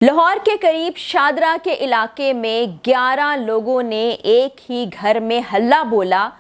लाहौर के करीब शादरा के इलाके में 11 लोगों ने एक ही घर में हल्ला बोला।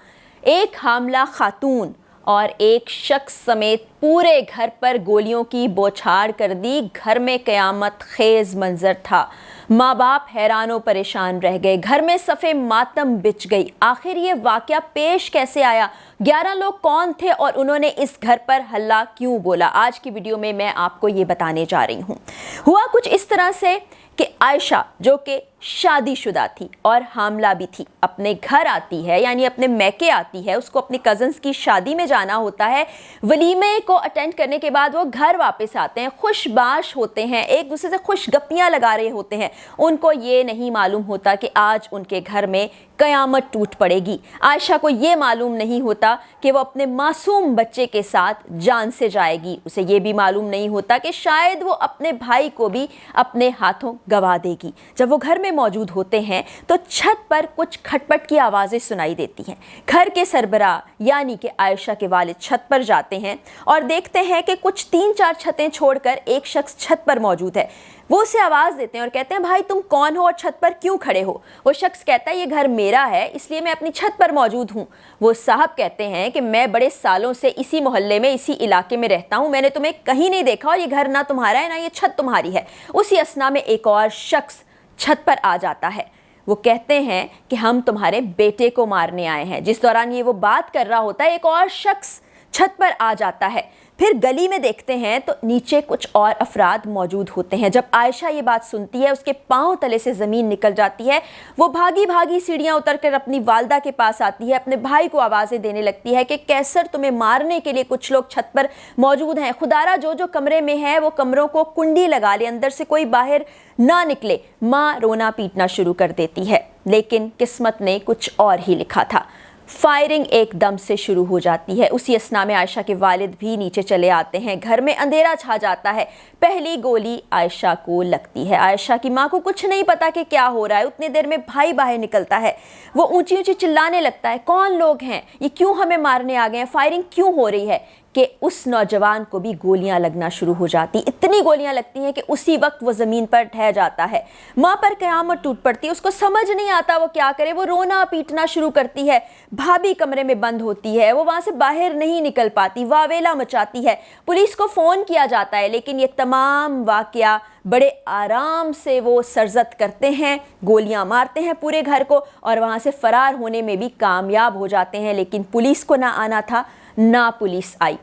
एक हामला खातून और एक शख्स समेत पूरे घर पर गोलियों की बौछार कर दी। घर में क़यामत खेज मंजर था। माँ बाप हैरान व परेशान रह गए। घर में सफ़े मातम बिछ गई। आखिर ये वाक़या पेश कैसे आया? 11 लोग कौन थे और उन्होंने इस घर पर हल्ला क्यों बोला? आज की वीडियो में मैं आपको ये बताने जा रही हूँ। हुआ कुछ इस तरह से कि आयशा, जो कि शादीशुदा थी और हामला भी थी, अपने घर आती है, यानी अपने मैके आती है। उसको अपने कज़न्स की शादी में जाना होता है। वलीमे को अटेंड करने के बाद वो घर वापस आते हैं, खुशबाश होते हैं, एक दूसरे से खुशगप्पियाँ लगा रहे होते हैं। उनको ये नहीं मालूम होता कि आज उनके घर में क़यामत टूट पड़ेगी। आयशा को ये मालूम नहीं होता कि वो अपने मासूम बच्चे के साथ जान से जाएगी। उसे ये भी मालूम नहीं होता कि शायद वो अपने भाई को भी अपने हाथों गंवा देगी। जब वो घर में मौजूद होते हैं तो छत पर कुछ खटपट की आवाज़ें सुनाई देती हैं। घर के सरबराह यानी कि आयशा के वालिद छत पर जाते हैं और देखते हैं कि कुछ 3-4 छतें छोड़कर एक शख्स छत पर मौजूद है। वो उसे आवाज़ देते हैं और कहते हैं, भाई तुम कौन हो और छत पर क्यों खड़े हो? वो शख्स कहता है, ये घर मेरा है, इसलिए मैं अपनी छत पर मौजूद हूँ। वो साहब कहते हैं कि मैं बड़े सालों से इसी मोहल्ले में, इसी इलाके में रहता हूँ, मैंने तुम्हें कहीं नहीं देखा और ये घर ना तुम्हारा है ना ये छत तुम्हारी है। उसी असना में एक और शख्स छत पर आ जाता है। वो कहते हैं कि हम तुम्हारे बेटे को मारने आए हैं। जिस दौरान ये वो बात कर रहा होता है, एक और शख्स छत पर आ जाता है। फिर गली में देखते हैं तो नीचे कुछ और अफराद मौजूद होते हैं। जब आयशा ये बात सुनती है, उसके पांव तले से ज़मीन निकल जाती है। वो भागी भागी सीढ़ियाँ उतरकर अपनी वालदा के पास आती है, अपने भाई को आवाज़ें देने लगती है कि कैसर, तुम्हें मारने के लिए कुछ लोग छत पर मौजूद हैं। खुदारा जो जो कमरे में है वो कमरों को कुंडी लगा ले, अंदर से कोई बाहर ना निकले। माँ रोना पीटना शुरू कर देती है, लेकिन किस्मत ने कुछ और ही लिखा था। फायरिंग एकदम से शुरू हो जाती है। उसी असना में आयशा के वालिद भी नीचे चले आते हैं। घर में अंधेरा छा जाता है। पहली गोली आयशा को लगती है। आयशा की माँ को कुछ नहीं पता कि क्या हो रहा है। उतनी देर में भाई बाहर निकलता है। वो ऊंची ऊंची चिल्लाने लगता है, कौन लोग हैं ये, क्यों हमें मारने आ गए हैं, फायरिंग क्यों हो रही है? कि उस नौजवान को भी गोलियां लगना शुरू हो जाती। इतनी गोलियां लगती हैं कि उसी वक्त वो ज़मीन पर ढह जाता है। माँ पर क़यामत टूट पड़ती है। उसको समझ नहीं आता वो क्या करे। वो रोना पीटना शुरू करती है। भाभी कमरे में बंद होती है, वो वहाँ से बाहर नहीं निकल पाती, वावेला मचाती है। पुलिस को फ़ोन किया जाता है, लेकिन ये तमाम वाक़या बड़े आराम से वो सरजद करते हैं, गोलियां मारते हैं पूरे घर को और वहाँ से फ़रार होने में भी कामयाब हो जाते हैं। लेकिन पुलिस को ना आना था, ना पुलिस आई।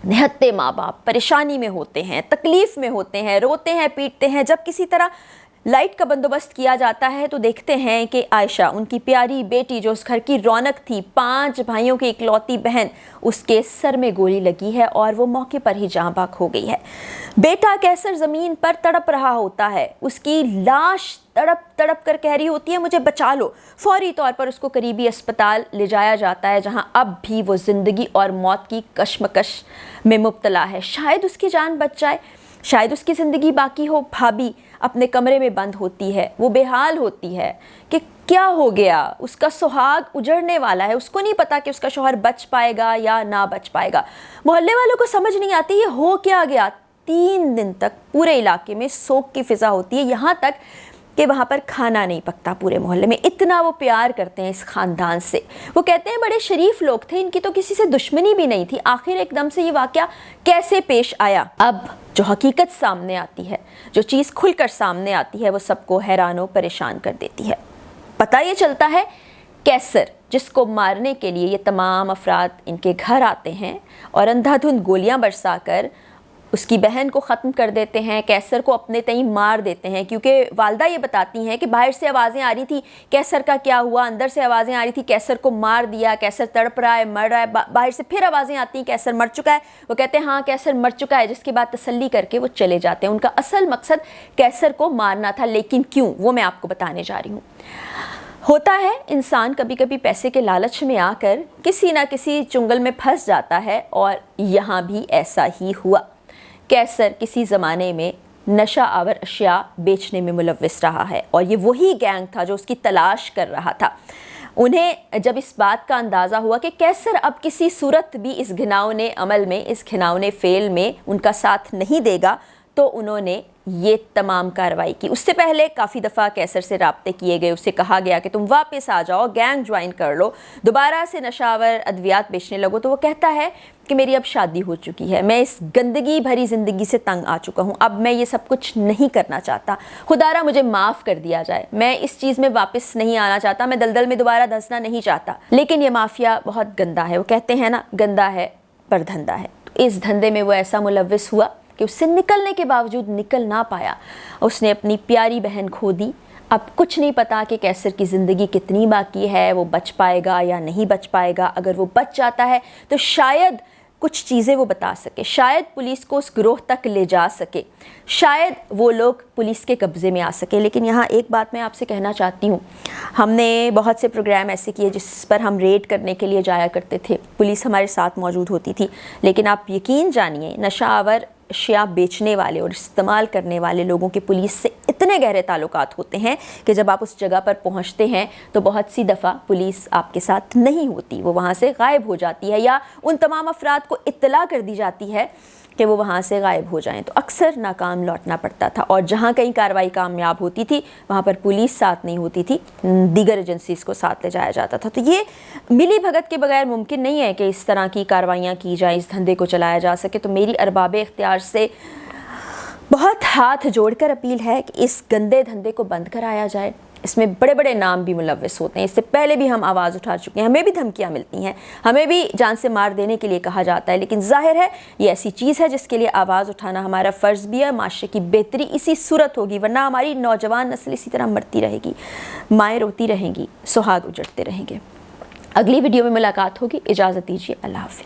निहत्ते माँ बाप परेशानी में होते हैं, तकलीफ़ में होते हैं, रोते हैं, पीटते हैं। जब किसी तरह लाइट का बंदोबस्त किया जाता है तो देखते हैं कि आयशा, उनकी प्यारी बेटी, जो उस घर की रौनक थी, 5 भाइयों की इकलौती बहन, उसके सर में गोली लगी है और वो मौके पर ही जाँ बाक हो गई है। बेटा कैसर ज़मीन पर तड़प रहा होता है। उसकी लाश तड़प तड़प कर कह रही होती है, मुझे बचा लो। फौरी तौर पर उसको करीबी अस्पताल ले जाया जाता है, जहां अब भी वो ज़िंदगी और मौत की कश्मकश में मुब्तला है। शायद उसकी जान बच जाए, शायद उसकी ज़िंदगी बाकी हो। भाभी अपने कमरे में बंद होती है। वो बेहाल होती है कि क्या हो गया, उसका सुहाग उजड़ने वाला है। उसको नहीं पता कि उसका शौहर बच पाएगा या ना बच पाएगा। मोहल्ले वालों को समझ नहीं आती ये हो क्या गया। 3 दिन तक पूरे इलाके में सोग की फ़िज़ा होती है, यहाँ तक कि वहाँ पर खाना नहीं पकता पूरे मोहल्ले में। इतना वो प्यार करते हैं इस ख़ानदान से। वो कहते हैं बड़े शरीफ लोग थे, इनकी तो किसी से दुश्मनी भी नहीं थी। आखिर एकदम से ये वाक़या कैसे पेश आया? अब जो हकीकत सामने आती है, जो चीज़ खुलकर सामने आती है, वो सबको हैरान व परेशान कर देती है। पता ये चलता है कैसर, जिसको मारने के लिए ये तमाम अफराद इनके घर आते हैं और अंधाधुंध गोलियाँ बरसाकर उसकी बहन को ख़त्म कर देते हैं, कैसर को अपने तई मार देते हैं। क्योंकि वालदा ये बताती हैं कि बाहर से आवाज़ें आ रही थी, कैसर का क्या हुआ, अंदर से आवाज़ें आ रही थी, कैसर को मार दिया, कैसर तड़प रहा है, मर रहा है। बाहर से फिर आवाज़ें आती हैं, कैसर मर चुका है। वो कहते हैं हाँ कैसर मर चुका है, जिसके बाद तसल्ली करके वो चले जाते हैं। उनका असल मकसद कैसर को मारना था, लेकिन क्यों, वो मैं आपको बताने जा रही हूँ। होता है इंसान कभी कभी पैसे के लालच में आकर किसी ना किसी चुंगल में फंस जाता है, और यहाँ भी ऐसा ही हुआ। कैसर किसी ज़माने में नशा आवर अशिया बेचने में मुलव्विस रहा है, और ये वही गैंग था जो उसकी तलाश कर रहा था। उन्हें जब इस बात का अंदाज़ा हुआ कि कैसर अब किसी सूरत भी इस घिनौने अमल में, इस घिनौने फेल में उनका साथ नहीं देगा, तो उन्होंने یہ تمام کارروائی کی۔ اس سے پہلے کافی دفعہ کیسر سے رابطے کیے گئے، اسے کہا گیا کہ تم واپس آ جاؤ، گینگ جوائن کر لو، دوبارہ سے نشہ آور ادویات بیچنے لگو، تو وہ کہتا ہے کہ میری اب شادی ہو چکی ہے، میں اس گندگی بھری زندگی سے تنگ آ چکا ہوں، اب میں یہ سب کچھ نہیں کرنا چاہتا، خدا را مجھے معاف کر دیا جائے، میں اس چیز میں واپس نہیں آنا چاہتا، میں دلدل میں دوبارہ دھنسنا نہیں چاہتا۔ لیکن یہ مافیا بہت گندا ہے، وہ کہتے ہیں نا گندا ہے پر دھندا ہے، تو اس دھندے میں وہ ایسا ملوث ہوا کہ اس سے نکلنے کے باوجود نکل نہ پایا۔ اس نے اپنی پیاری بہن کھو دی۔ اب کچھ نہیں پتا کہ کیسر کی زندگی کتنی باقی ہے، وہ بچ پائے گا یا نہیں بچ پائے گا۔ اگر وہ بچ جاتا ہے تو شاید کچھ چیزیں وہ بتا سکے، شاید پولیس کو اس گروہ تک لے جا سکے، شاید وہ لوگ پولیس کے قبضے میں آ سکے۔ لیکن یہاں ایک بات میں آپ سے کہنا چاہتی ہوں، ہم نے بہت سے پروگرام ایسے کیے جس پر ہم ریڈ کرنے کے لیے جایا کرتے تھے، پولیس ہمارے ساتھ موجود ہوتی تھی، لیکن آپ یقین جانیے نشہ آور اشیاء بیچنے والے اور استعمال کرنے والے لوگوں کے پولیس سے اتنے گہرے تعلقات ہوتے ہیں کہ جب آپ اس جگہ پر پہنچتے ہیں تو بہت سی دفعہ پولیس آپ کے ساتھ نہیں ہوتی، وہ وہاں سے غائب ہو جاتی ہے، یا ان تمام افراد کو اطلاع کر دی جاتی ہے کہ وہ وہاں سے غائب ہو جائیں، تو اکثر ناکام لوٹنا پڑتا تھا۔ اور جہاں کہیں کارروائی کامیاب ہوتی تھی وہاں پر پولیس ساتھ نہیں ہوتی تھی، دیگر ایجنسیز کو ساتھ لے جایا جاتا تھا۔ تو یہ ملی بھگت کے بغیر ممکن نہیں ہے کہ اس طرح کی کارروائیاں کی جائیں، اس دھندے کو چلایا جا سکے۔ تو میری ارباب اختیار سے بہت ہاتھ جوڑ کر اپیل ہے کہ اس گندے دھندے کو بند کرایا جائے۔ اس میں بڑے بڑے نام بھی ملوث ہوتے ہیں، اس سے پہلے بھی ہم آواز اٹھا چکے ہیں، ہمیں بھی دھمکیاں ملتی ہیں، ہمیں بھی جان سے مار دینے کے لیے کہا جاتا ہے، لیکن ظاہر ہے یہ ایسی چیز ہے جس کے لیے آواز اٹھانا ہمارا فرض بھی ہے۔ معاشرے کی بہتری اسی صورت ہوگی، ورنہ ہماری نوجوان نسل اسی طرح مرتی رہے گی، مائیں روتی رہیں گی، سہاگ اجڑتے رہیں گے۔ اگلی ویڈیو میں ملاقات ہوگی، اجازت دیجیے، اللہ حافظ۔